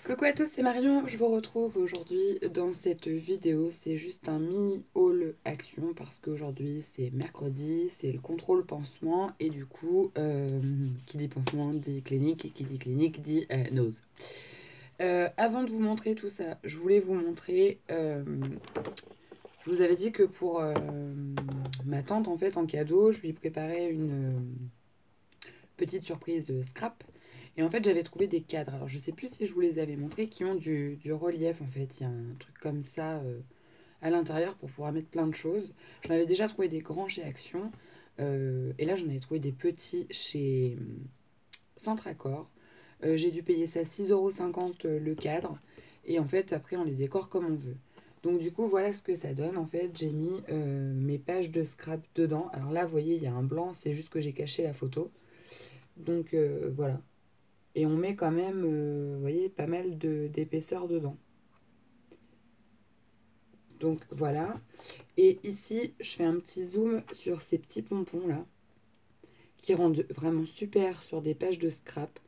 Coucou à tous, c'est Marion, je vous retrouve aujourd'hui dans cette vidéo. C'est juste un mini haul action parce qu'aujourd'hui c'est mercredi, c'est le contrôle pansement et du coup, qui dit pansement dit clinique et qui dit clinique dit nose. Avant de vous montrer tout ça, je voulais vous montrer, je vous avais dit que pour ma tante en fait en cadeau, je lui préparais une petite surprise scrap. Et en fait, j'avais trouvé des cadres. Alors, je sais plus si je vous les avais montrés, qui ont du relief, en fait. Il y a un truc comme ça à l'intérieur pour pouvoir mettre plein de choses. J'en avais déjà trouvé des grands chez Action. Et là, j'en avais trouvé des petits chez Centre Accord. J'ai dû payer ça 6,50 € le cadre. Et en fait, après, on les décore comme on veut. Donc, du coup, voilà ce que ça donne. En fait, j'ai mis mes pages de scrap dedans. Alors là, vous voyez, il y a un blanc. C'est juste que j'ai caché la photo. Donc, voilà. Et on met quand même, vous voyez, pas mal d'épaisseur dedans. Donc voilà. Et ici, je fais un petit zoom sur ces petits pompons là, qui rendent vraiment super sur des pages de scrap.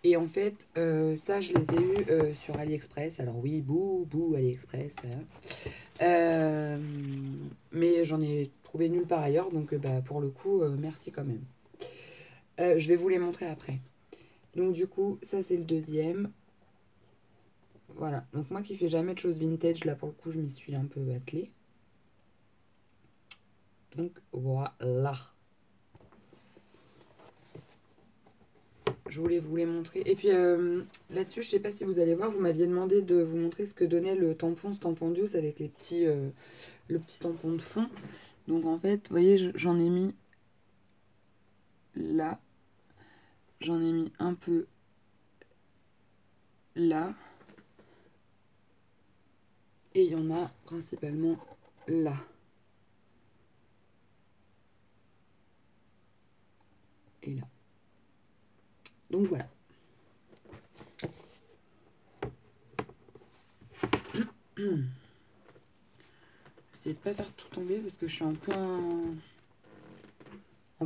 Et en fait, ça, je les ai eus sur AliExpress. Alors oui, bouh, AliExpress. Mais j'en ai trouvé nulle part ailleurs. Donc bah, pour le coup, merci quand même. Je vais vous les montrer après. Donc du coup, ça c'est le deuxième. Voilà, donc moi qui fais jamais de choses vintage, là pour le coup je m'y suis un peu attelée. Donc voilà. Je voulais vous les montrer. Et puis là-dessus, je sais pas si vous allez voir, vous m'aviez demandé de vous montrer ce que donnait le tampon Stampendios avec les petits, le petit tampon de fond. Donc en fait, vous voyez, j'en ai mis là. J'en ai mis un peu là. Et il y en a principalement là. Et là. Donc voilà. J'essaie de pas faire tout tomber parce que je suis en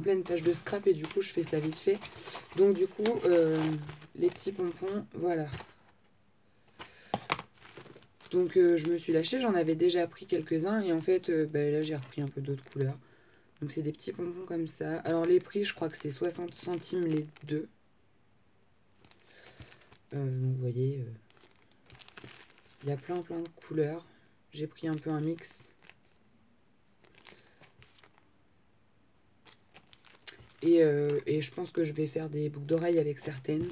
pleine tâche de scrap et du coup je fais ça vite fait. Donc du coup les petits pompons, voilà. Donc je me suis lâchée, j'en avais déjà pris quelques-uns et en fait bah, là j'ai repris un peu d'autres couleurs. Donc c'est des petits pompons comme ça. Alors les prix, je crois que c'est 60 centimes les deux. Donc vous voyez, il y a plein de couleurs. J'ai pris un peu un mix. Et je pense que je vais faire des boucles d'oreilles avec certaines.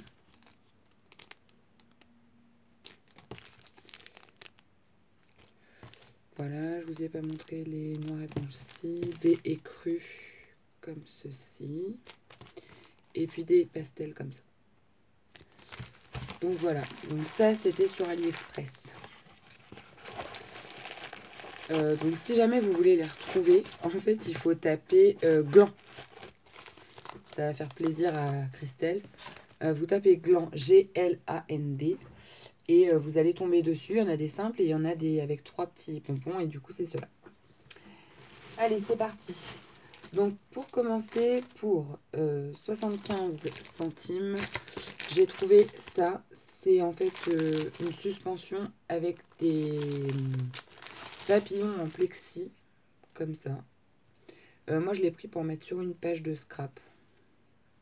Voilà, je vous ai pas montré les noirs et blanchis, des écrus comme ceci. Et puis des pastels comme ça. Donc voilà, donc ça c'était sur AliExpress. Donc si jamais vous voulez les retrouver, en fait il faut taper gland. Ça va faire plaisir à Christelle. Vous tapez gland, G-L-A-N-D. Et vous allez tomber dessus. Il y en a des simples et il y en a des avec 3 petits pompons. Et du coup c'est cela. Allez, c'est parti. Donc pour commencer, pour 75 centimes, j'ai trouvé ça. C'est en fait une suspension avec des papillons en plexi, comme ça. Moi, je l'ai pris pour mettre sur une page de scrap.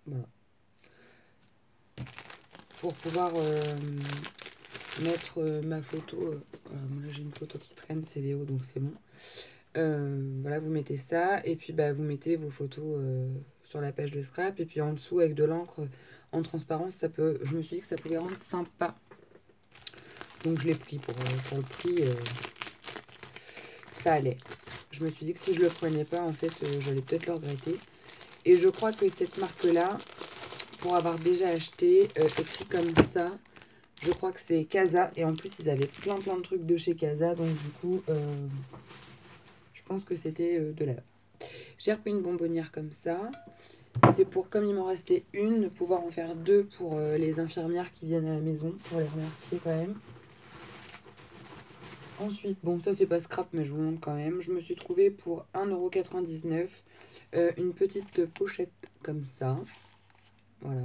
Voilà. Pour pouvoir mettre ma photo. Là, j'ai une photo qui traîne, c'est Léo, donc c'est bon. Voilà, vous mettez ça. Et puis, bah, vous mettez vos photos sur la page de scrap. Et puis, en dessous, avec de l'encre en transparence, ça peut. Je me suis dit que ça pouvait rendre sympa. Donc, je l'ai pris pour le prix. Ça allait. Je me suis dit que si je le prenais pas, en fait, j'allais peut-être le regretter. Et je crois que cette marque-là, pour avoir déjà acheté, écrit comme ça, je crois que c'est Casa. Et en plus, ils avaient plein de trucs de chez Casa. Donc, du coup, je pense que c'était de là. J'ai repris une bonbonnière comme ça. C'est pour, comme il m'en restait une, pouvoir en faire deux pour les infirmières qui viennent à la maison. Pour les remercier quand même. Ensuite, bon, ça c'est pas scrap, mais je vous montre quand même. Je me suis trouvé pour 1,99 € une petite pochette comme ça. Voilà.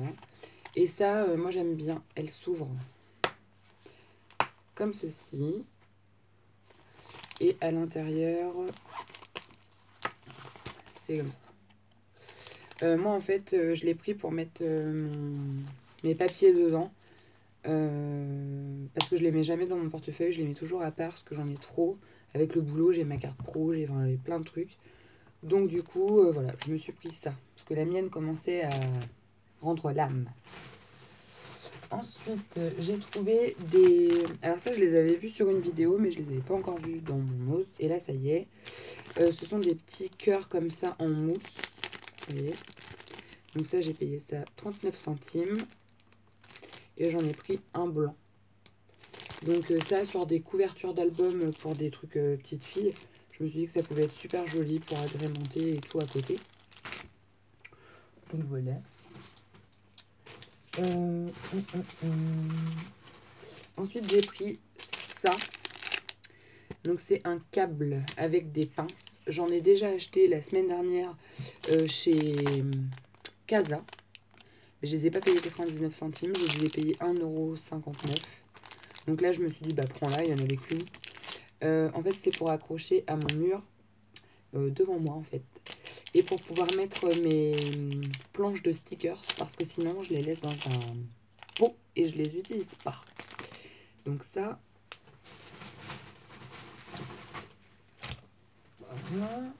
Et ça, moi j'aime bien. Elle s'ouvre. comme ceci. Et à l'intérieur, c'est comme ça. Moi, en fait, je l'ai pris pour mettre mes papiers dedans. Parce que je les mets jamais dans mon portefeuille, je les mets toujours à part parce que j'en ai trop. Avec le boulot, j'ai ma carte pro, j'ai plein de trucs. Donc du coup, voilà, je me suis pris ça. Parce que la mienne commençait à rendre l'âme. Ensuite, j'ai trouvé des... Alors ça, je les avais vus sur une vidéo, mais je les avais pas encore vus dans mon ose. Et là, ça y est. Ce sont des petits cœurs comme ça en mousse. Vous voyez. Donc ça, j'ai payé ça 39 centimes. Et j'en ai pris un blanc. Donc ça, sur des couvertures d'albums pour des trucs petites filles, je me suis dit que ça pouvait être super joli pour agrémenter et tout à côté. Donc voilà. Ensuite, j'ai pris ça. Donc c'est un câble avec des pinces. J'en ai déjà acheté la semaine dernière chez Casa. Mais je les ai pas payés 99 centimes. Je les ai payés 1,59 €. Donc là, je me suis dit, bah prends-la, il y en avait qu'une. En fait, c'est pour accrocher à mon mur devant moi, en fait. Et pour pouvoir mettre mes planches de stickers, parce que sinon, je les laisse dans un pot et je les utilise pas. Donc ça, voilà,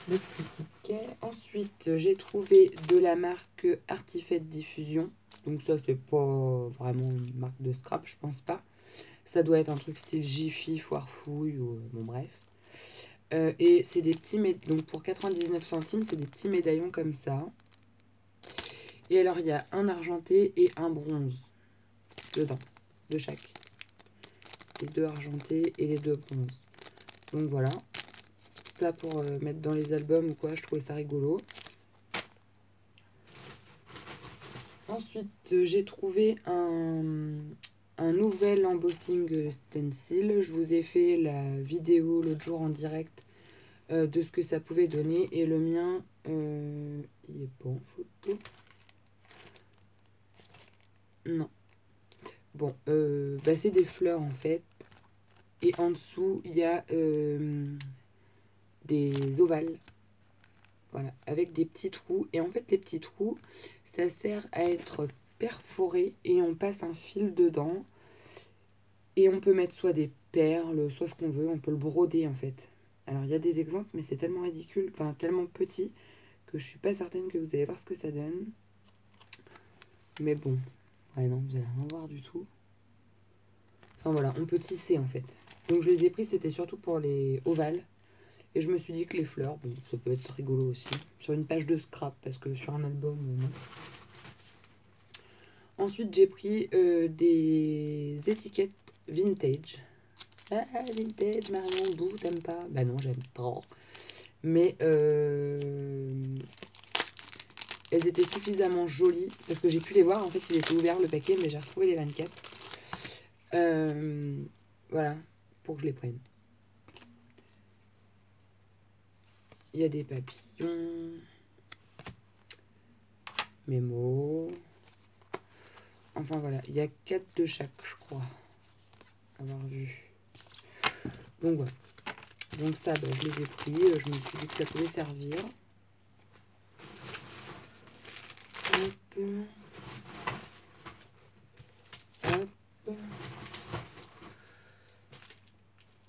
le petit ticket. Ensuite, j'ai trouvé de la marque Artifet Diffusion. Donc ça, c'est pas vraiment une marque de scrap, je pense pas. Ça doit être un truc style Jiffy, Foirefouille ou bon bref. Et c'est des petits, donc pour 99 centimes, c'est des petits médaillons comme ça. Et alors, il y a un argenté et un bronze dedans, de chaque. Les deux argentés et les deux bronzes. Donc voilà. Ça pour mettre dans les albums ou quoi, je trouvais ça rigolo. Ensuite, j'ai trouvé un nouvel embossing stencil. Je vous ai fait la vidéo l'autre jour en direct de ce que ça pouvait donner. Et le mien, il est pas en photo. Non. Bon, bah c'est des fleurs en fait. Et en dessous, il y a des ovales. Voilà, avec des petits trous. Et en fait, les petits trous, ça sert à être perforé et on passe un fil dedans. Et on peut mettre soit des perles, soit ce qu'on veut. On peut le broder en fait. Alors, il y a des exemples, mais c'est tellement ridicule, enfin tellement petit, que je suis pas certaine que vous allez voir ce que ça donne. Mais bon, ouais non, vous allez rien voir du tout. Enfin voilà, on peut tisser en fait. Donc je les ai pris, c'était surtout pour les ovales. Et je me suis dit que les fleurs, bon, ça peut être rigolo aussi. Sur une page de scrap, parce que sur un album, non. Ensuite, j'ai pris des étiquettes vintage. Ah, vintage, Marion, Bou, t'aimes pas? Bah non, j'aime pas. Mais elles étaient suffisamment jolies, parce que j'ai pu les voir. En fait, il était ouvert le paquet, mais j'ai retrouvé les 24. Voilà, pour que je les prenne. Il y a des papillons, mémo. Enfin voilà, il y a 4 de chaque, je crois, avoir vu. Donc voilà. Donc ça, bah, je les ai pris. Je me suis dit que ça pouvait servir. Hop. Hop.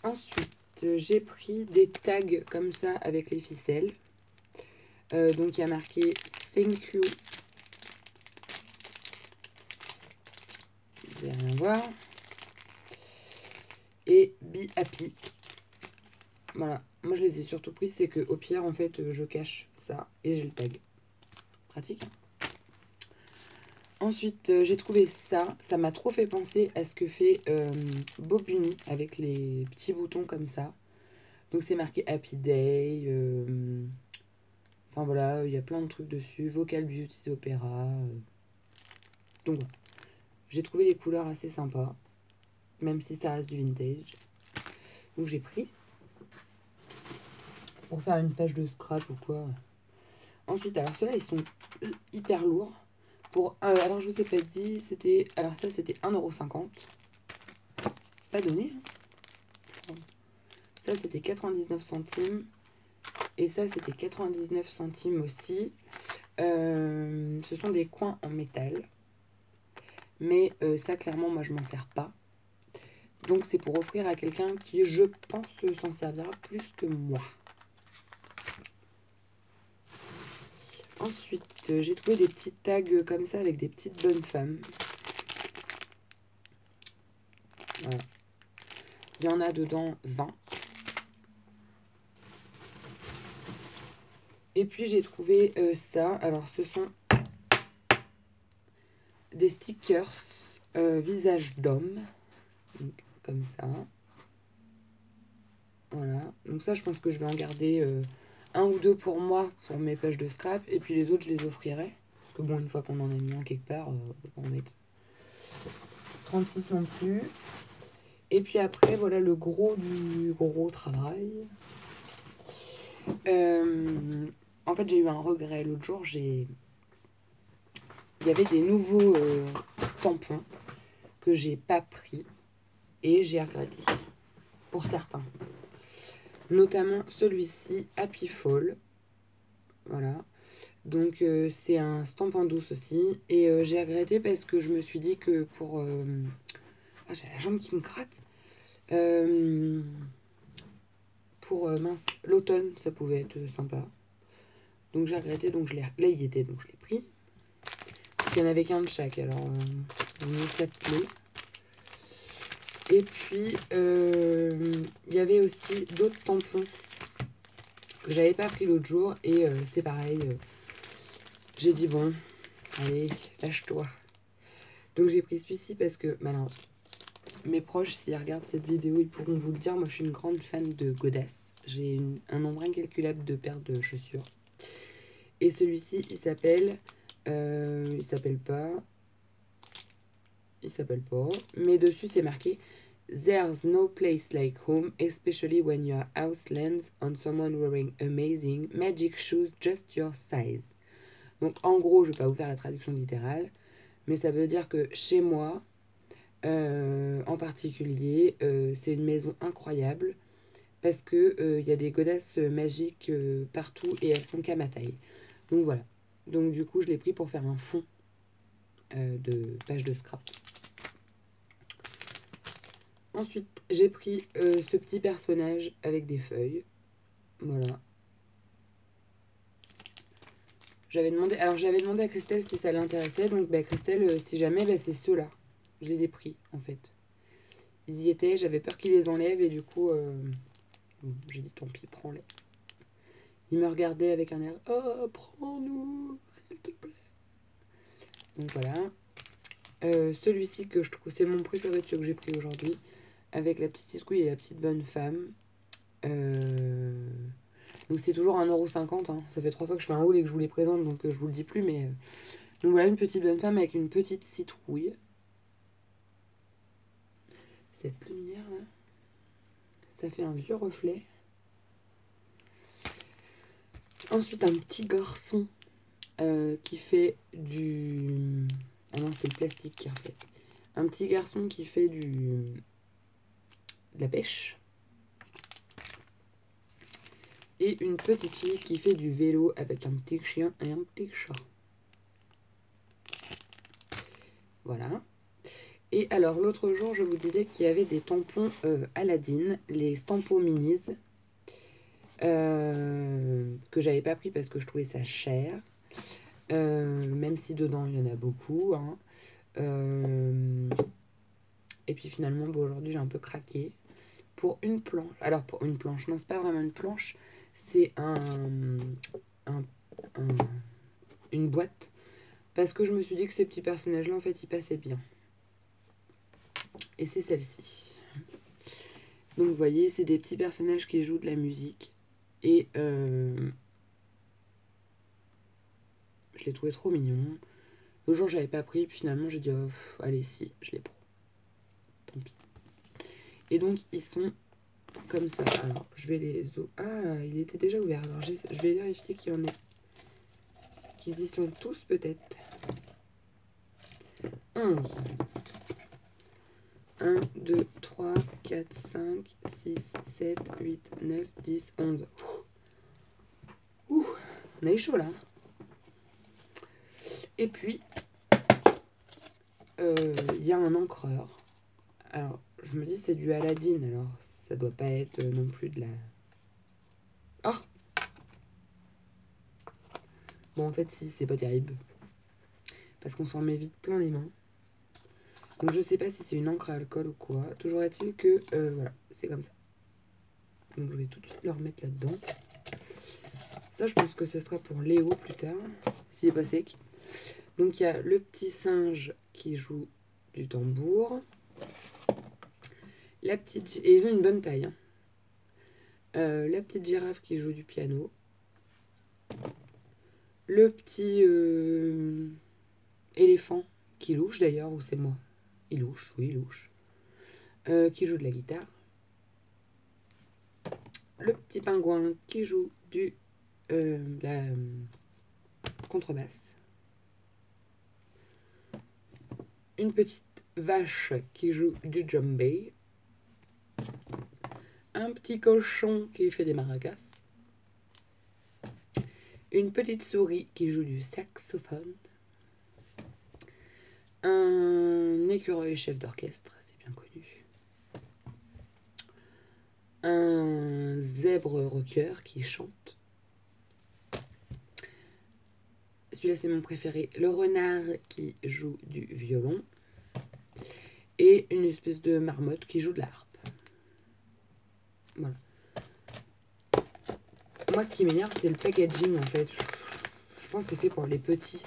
Ensuite, j'ai pris des tags comme ça avec les ficelles. Donc il y a marqué Thank you. Vous allez rien voir. Et Be Happy. Voilà. Moi je les ai surtout pris, c'est que au pire en fait je cache ça et j'ai le tag. Pratique. Ensuite j'ai trouvé ça. Ça m'a trop fait penser à ce que fait Bobuni avec les petits boutons comme ça. Donc c'est marqué Happy Day. Enfin voilà, il y a plein de trucs dessus. Vocal Beauty Opera. Donc voilà. J'ai trouvé les couleurs assez sympas. Même si ça reste du vintage. Donc j'ai pris. Pour faire une page de scrap ou quoi. Ensuite, alors ceux-là, ils sont hyper lourds. Alors je vous ai pas dit, c'était... Alors ça, c'était 1,50 €. pas donné. Hein. Ça, c'était 99 centimes. Et ça, c'était 99 centimes aussi. Ce sont des coins en métal. Mais ça, clairement, moi, je m'en sers pas. Donc, c'est pour offrir à quelqu'un qui, je pense, s'en servira plus que moi. Ensuite, j'ai trouvé des petits tags comme ça avec des petites bonnes femmes. Voilà. Il y en a dedans 20. Et puis, j'ai trouvé ça. Alors, ce sont des stickers visage d'homme. Comme ça. Voilà. Donc ça, je pense que je vais en garder un ou deux pour moi, pour mes pages de scrap. Et puis les autres, je les offrirai. Parce que bon, une fois qu'on en a mis un quelque part, on va en mettre 36 non plus. Et puis après, voilà le gros du gros travail. En fait, j'ai eu un regret. L'autre jour, il y avait des nouveaux tampons que j'ai pas pris. Et j'ai regretté. Pour certains. Notamment celui-ci, Happy Fall. Voilà. Donc c'est un stampant douce aussi. Et j'ai regretté parce que je me suis dit que pour... Ah, j'ai la jambe qui me gratte. Pour mince, l'automne, ça pouvait être sympa. Donc j'ai regretté, donc je l'ai... Là, il y était, donc je l'ai pris. Il n'y en avait qu'un de chaque, alors ça te plaît. Et puis, il y avait aussi d'autres tampons que j'avais pas pris l'autre jour. Et c'est pareil. J'ai dit, bon, allez, lâche-toi. Donc j'ai pris celui-ci parce que, maintenant, mes proches, s'ils regardent cette vidéo, ils pourront vous le dire. Moi, je suis une grande fan de Godass. J'ai un nombre incalculable de paires de chaussures. Et celui-ci, il s'appelle... il s'appelle pas... Mais dessus, c'est marqué... There's no place like home, especially when your house lands on someone wearing amazing magic shoes just your size. Donc en gros, je ne vais pas vous faire la traduction littérale, mais ça veut dire que chez moi, en particulier, c'est une maison incroyable parce que y a des godasses magiques partout et elles sont qu'à ma taille. Donc voilà. Donc du coup, je l'ai pris pour faire un fond de page de scrap. Ensuite, j'ai pris ce petit personnage avec des feuilles. Voilà. J'avais demandé à Christelle si ça l'intéressait. Donc, Christelle, si jamais, c'est ceux-là. Je les ai pris, en fait. Ils y étaient. J'avais peur qu'ils les enlèvent. Et du coup, j'ai dit, tant pis, prends-les. Il me regardait avec un air. Oh, prends-nous, s'il te plaît. Donc, voilà. Celui-ci que je trouve, c'est mon préféré de ceux que j'ai pris aujourd'hui. Avec la petite citrouille et la petite bonne femme. Donc c'est toujours 1,50 €. Hein. Ça fait 3 fois que je fais un haul et que je vous les présente, donc je vous le dis plus. Mais donc voilà, une petite bonne femme avec une petite citrouille. Cette lumière là, ça fait un vieux reflet. Ensuite un petit garçon qui fait du... Ah non, c'est le plastique qui reflète. Un petit garçon qui fait de la pêche. Et une petite fille qui fait du vélo avec un petit chien et un petit chat. Voilà. Et alors, l'autre jour, je vous disais qu'il y avait des tampons Aladdin, les Stampo Minis, que j'avais pas pris parce que je trouvais ça cher. Même si dedans, il y en a beaucoup. Hein. Et puis finalement, aujourd'hui, j'ai un peu craqué pour une planche. Alors, pour une planche, non, c'est pas vraiment une planche. C'est une boîte. Parce que je me suis dit que ces petits personnages-là, en fait, ils passaient bien. Et c'est celle-ci. Donc, vous voyez, c'est des petits personnages qui jouent de la musique. Et je les trouvais trop mignons. L'autre jour, j'avais pas pris. Puis finalement, j'ai dit, oh, allez, si, je les prends. Tant pis. Et donc, ils sont comme ça. Alors, je vais les... Ah, il était déjà ouvert. Alors, je vais vérifier qu'il y en ait. Qu'ils y sont tous, peut-être. 11. 1, 2, 3, 3, 4, 5, 6, 7, 8, 9, 10, 11. Ouh, on a eu chaud là. Et puis, il y a un encreur. Alors, je me dis c'est du Aladdin, alors ça doit pas être non plus de la... Oh! Bon, en fait, si, c'est pas terrible. Parce qu'on s'en met vite plein les mains. Donc, je sais pas si c'est une encre à alcool ou quoi. Toujours est-il que, voilà, c'est comme ça. Donc, je vais tout de suite le remettre là-dedans. Ça, je pense que ce sera pour Léo plus tard, s'il est pas sec. Donc, il y a le petit singe qui joue du tambour. La petite... Et ils ont une bonne taille. Hein. La petite girafe qui joue du piano. Le petit éléphant qui louche d'ailleurs, ou c'est moi. Il louche, oui, il louche. Qui joue de la guitare. Le petit pingouin qui joue de la contrebasse. Une petite vache qui joue du djembé. Un petit cochon qui fait des maracas. Une petite souris qui joue du saxophone. Un écureuil chef d'orchestre, c'est bien connu. Un zèbre rocker qui chante. Celui-là, c'est mon préféré. Le renard qui joue du violon. Et une espèce de marmotte qui joue de la harpe. Voilà. Moi, ce qui m'énerve, c'est le packaging, en fait. Je pense que c'est fait pour les petits.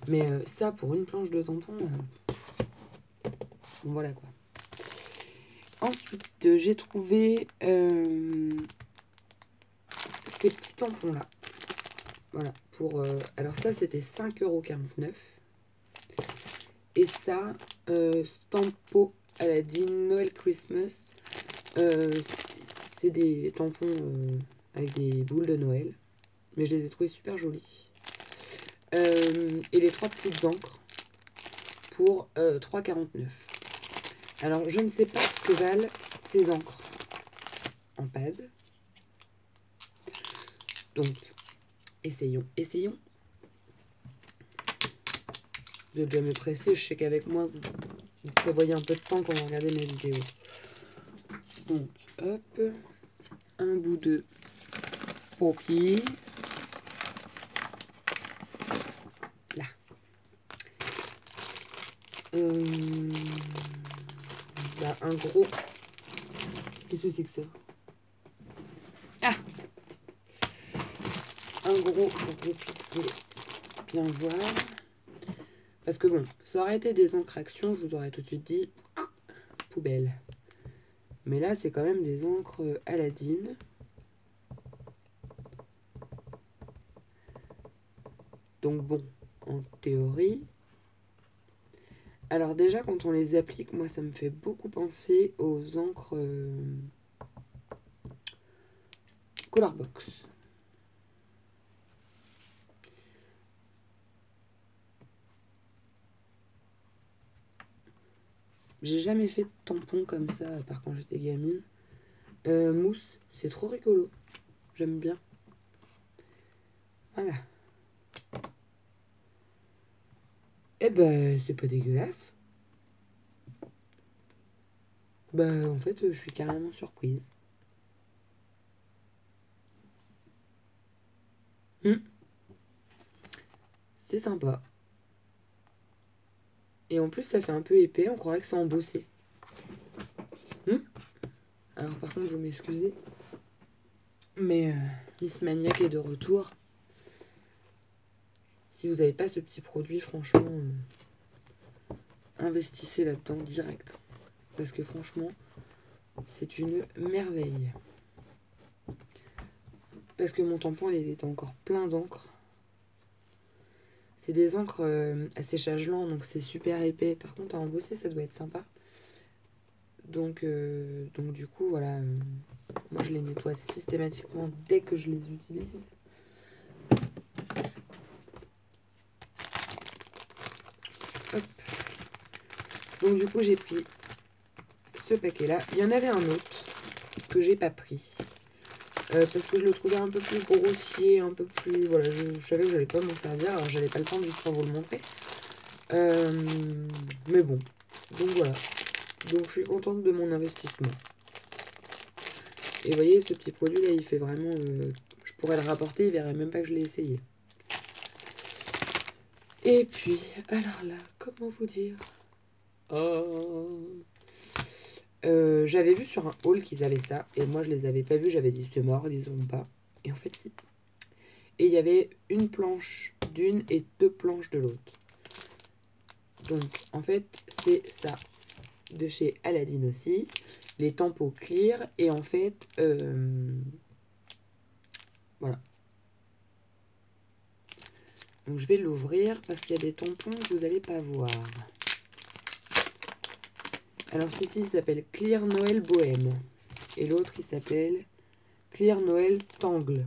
Mais ça, pour une planche de tampon... Bon, voilà, quoi. Ensuite, j'ai trouvé ces petits tampons-là. Voilà. Pour, alors ça, c'était 5,49 €. Et ça, Stampo Aladdin Noël Christmas. C'est des tampons avec des boules de Noël. Mais je les ai trouvés super jolis. Et les 3 petites encres pour 3,49 €. Alors, je ne sais pas ce que valent ces encres en pad. Donc, essayons. Vous êtes jamais pressé, je sais qu'avec moi, vous prévoyez un peu de temps quand vous regardez mes vidéos. Donc, hop, un bout de papier. Là. Là, un gros... Qu'est-ce que c'est que ça? Ah! Un gros pour que vous puissiez bien voir. Parce que bon, ça aurait été des encres Action, je vous aurais tout de suite dit poubelle. Mais là, c'est quand même des encres Aladdin. Donc bon, en théorie... Alors déjà, quand on les applique, moi, ça me fait beaucoup penser aux encres Colorbox. J'ai jamais fait de tampon comme ça, à part quand j'étais gamine. Mousse, c'est trop rigolo. J'aime bien. Voilà. Eh ben, c'est pas dégueulasse. Ben, en fait, je suis carrément surprise. C'est sympa. Et en plus, ça fait un peu épais. On croirait que c'est embossé. Alors, par contre, vous m'excusez. Mais Miss Maniac est de retour. Si vous n'avez pas ce petit produit, franchement, investissez là-dedans direct. Parce que franchement, c'est une merveille. Parce que mon tampon, il est encore plein d'encre. C'est des encres à séchage lent, donc c'est super épais. Par contre, à embosser, ça doit être sympa. Donc du coup, voilà. Moi, je les nettoie systématiquement dès que je les utilise. Hop. Donc du coup, j'ai pris ce paquet-là. Il y en avait un autre que j'ai pas pris. Parce que je le trouvais un peu plus grossier, un peu plus... Voilà, je savais que j'allais pas m'en servir. Alors, j'avais pas le temps juste pour vous le montrer. Mais bon. Donc, voilà. Donc, je suis contente de mon investissement. Et vous voyez, ce petit produit-là, il fait vraiment... je pourrais le rapporter, il verrait même pas que je l'ai essayé. Et puis, alors là, comment vous dire? J'avais vu sur un haul qu'ils avaient ça. Et moi, je les avais pas vus. J'avais dit, c'est mort, ils les auront pas. Et en fait, si. Et il y avait une planche d'une et 2 planches de l'autre. Donc, en fait, c'est ça. De chez Aladdin aussi. Les tampons clear. Et en fait, voilà. Donc, je vais l'ouvrir parce qu'il y a des tampons que vous n'allez pas voir. Alors, celui-ci, il s'appelle Clear Noël Bohème. Et l'autre, il s'appelle Clear Noël Tangle.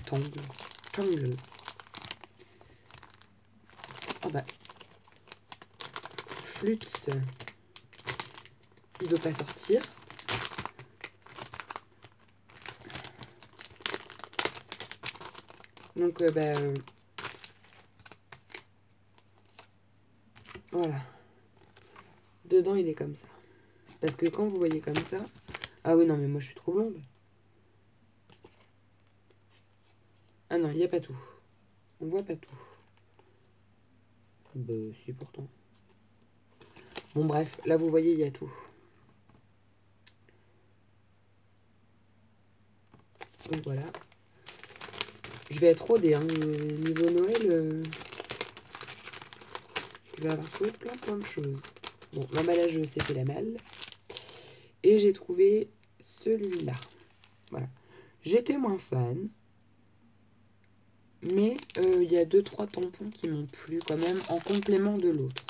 Tangle. Oh bah. Flutz. Il veut pas sortir. Donc, voilà. Dedans, il est comme ça. Parce que quand vous voyez comme ça... Ah oui, non, mais moi, je suis trop blonde. Ah non, il n'y a pas tout. On voit pas tout. Bah, si, pourtant. Bon, bref, là, vous voyez, il y a tout. Donc, voilà. Je vais être rodée, hein. Niveau Noël, je vais avoir trouvé plein de choses. Bon, l'emballage, c'était la malle. Et j'ai trouvé celui-là. Voilà. J'étais moins fan. Mais il y a 2-3 tampons qui m'ont plu quand même en complément de l'autre.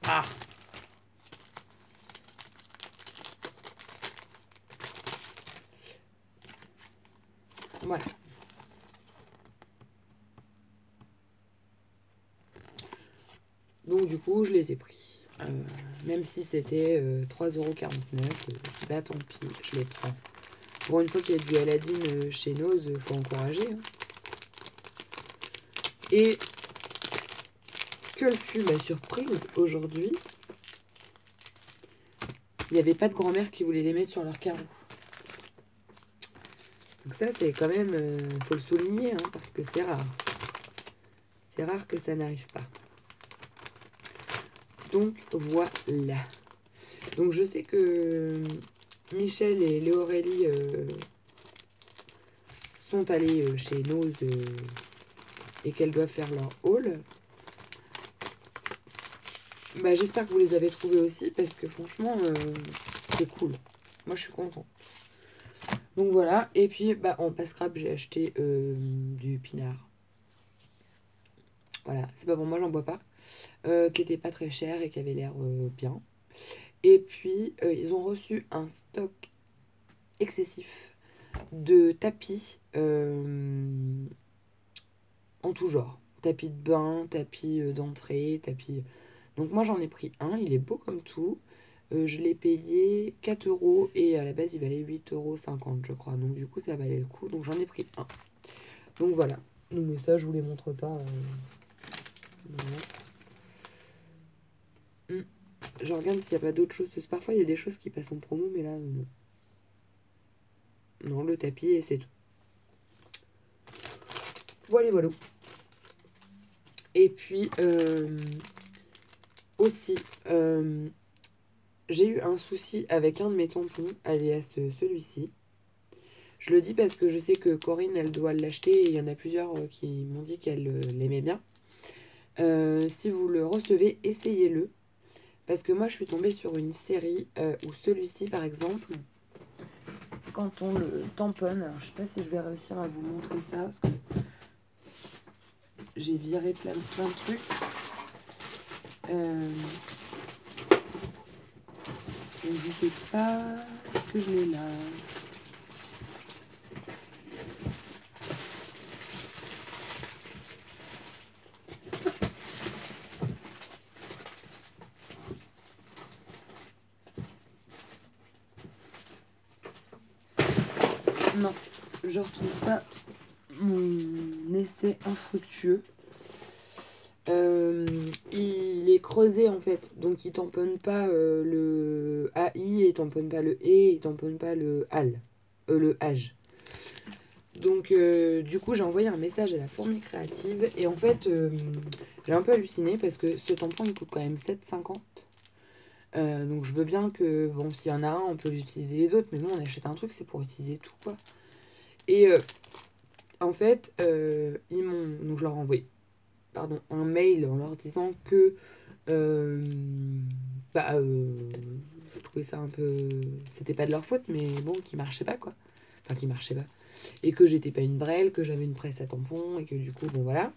Ah! Voilà. Donc du coup, je les ai pris. Même si c'était 3,49 €, bah tant pis, je les prends. Pour une fois qu'il y a du Aladdin chez Nose, il faut encourager. Hein. Et quelle fut ma surprise aujourd'hui? Il n'y avait pas de grand-mère qui voulait les mettre sur leur carreau. Donc ça, c'est quand même, faut le souligner, hein, parce que c'est rare. C'est rare que ça n'arrive pas. Donc voilà. Donc je sais que Michel et Léorélie sont allés chez Nose et qu'elles doivent faire leur haul. Bah, j'espère que vous les avez trouvés aussi parce que franchement c'est cool. Moi je suis contente. Donc voilà. Et puis bah, en passe-crabe j'ai acheté du pinard. Voilà, c'est pas pour moi, j'en bois pas. Qui était pas très cher et qui avait l'air bien. Et puis ils ont reçu un stock excessif de tapis en tout genre. Tapis de bain, tapis d'entrée, tapis... Donc moi j'en ai pris un, il est beau comme tout. Je l'ai payé 4 € et à la base il valait 8,50 € je crois. Donc du coup ça valait le coup. Donc j'en ai pris un. Donc voilà. Donc mais ça je vous les montre pas. Voilà. Je regarde s'il n'y a pas d'autres choses. Parce que parfois il y a des choses qui passent en promo mais là non. Non, le tapis et c'est tout. Voilà. Et puis aussi j'ai eu un souci avec un de mes tampons, alias celui-ci. Je le dis parce que je sais que Corinne, elle doit l'acheter et il y en a plusieurs qui m'ont dit qu'elle l'aimait bien. Si vous le recevez, essayez-le. Parce que moi, je suis tombée sur une série où celui-ci, par exemple, quand on le tamponne, alors je sais pas si je vais réussir à vous montrer ça, parce que j'ai viré plein de trucs. Je sais pas que je l'ai là. je retrouve pas mon essai infructueux. Il est creusé en fait, donc il tamponne pas le AI, il tamponne pas le E, il tamponne pas le AL, le âge. Donc du coup j'ai envoyé un message à la fourmi créative et en fait j'ai un peu halluciné parce que ce tampon il coûte quand même 7,50. Donc je veux bien que, bon, s'il y en a un, on peut utiliser les autres, mais nous on achète un truc, c'est pour utiliser tout quoi. Et en fait, ils m'ont, donc je leur ai envoyé un mail en leur disant que je trouvais ça un peu, c'était pas de leur faute, mais bon, qui marchait pas quoi. Enfin, qui marchait pas. Et que j'étais pas une brêle, que j'avais une presse à tampons, et que du coup, bon voilà.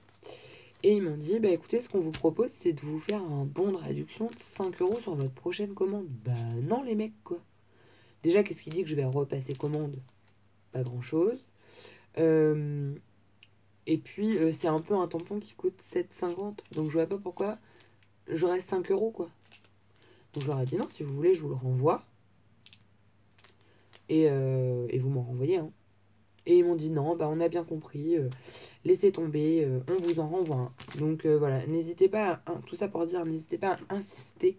Et ils m'ont dit, bah écoutez, ce qu'on vous propose, c'est de vous faire un bon de réduction de 5 € sur votre prochaine commande. Bah non, les mecs, quoi. Déjà, qu'est-ce qui dit que je vais repasser commande? Pas grand-chose. Et puis, c'est un peu un tampon qui coûte 7,50. Donc, je vois pas pourquoi je reste 5 € quoi. Donc, je leur ai dit non, si vous voulez, je vous le renvoie. Et vous m'en renvoyez, hein. Et ils m'ont dit non, bah on a bien compris, laissez tomber, on vous en renvoie un. Donc voilà, n'hésitez pas, tout ça pour dire, n'hésitez pas à insister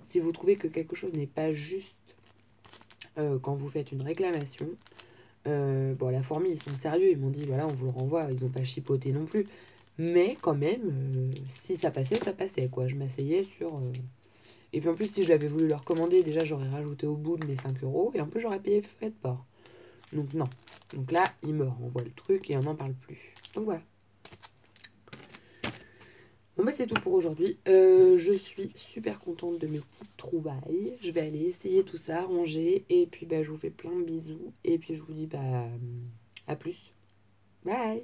si vous trouvez que quelque chose n'est pas juste quand vous faites une réclamation. Bon, la fourmi, ils sont sérieux, ils m'ont dit voilà, on vous le renvoie, ils n'ont pas chipoté non plus. Mais quand même, si ça passait quoi. Je m'asseyais sur. Et puis en plus, si je l'avais voulu leur commander, déjà j'aurais rajouté au bout de mes 5 € et en plus j'aurais payé le frais de port. Donc non. Donc là, il me renvoie le truc et on n'en parle plus. Donc voilà. Bon bah c'est tout pour aujourd'hui. Je suis super contente de mes petites trouvailles. Je vais aller essayer tout ça, ranger. Et puis bah je vous fais plein de bisous. Et puis je vous dis bah à plus. Bye.